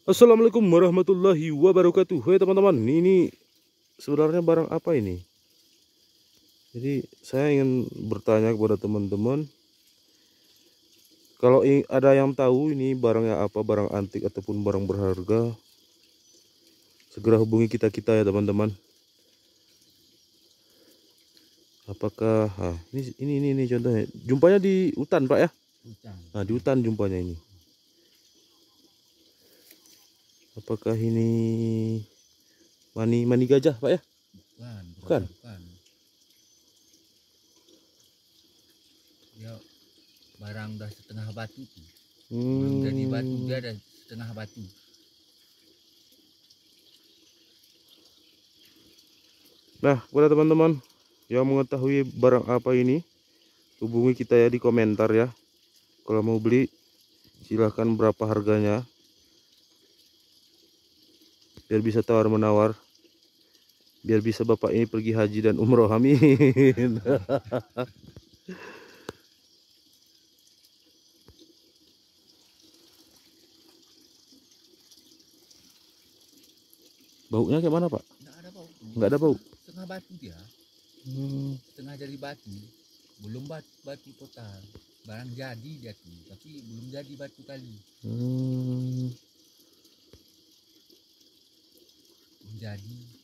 Assalamualaikum warahmatullahi wabarakatuh. Hai teman-teman, ini sebenarnya barang apa ini? Jadi saya ingin bertanya kepada teman-teman, kalau ada yang tahu ini barangnya apa, barang antik ataupun barang berharga, segera hubungi kita ya teman-teman. Apakah ini contohnya, jumpanya di hutan Pak ya? Hutan. Nah, di hutan jumpanya ini. Apakah ini mani gajah Pak ya? Bukan. Bukan. Ya, barang dah setengah batu tuh. Belum jadi batu, dia ada setengah batu. Nah, kepada teman-teman yang mengetahui barang apa ini, hubungi kita ya di komentar ya. Kalau mau beli, silahkan berapa harganya, biar bisa tawar menawar, biar bisa bapak ini pergi haji dan umroh, amin. Baunya kayak mana Pak? Nggak ada bau. Nggak ada bau. Setengah batu dia. Setengah jadi batu. Belum batu total. Barang jadi dia tuh, tapi belum jadi batu kali. Jadi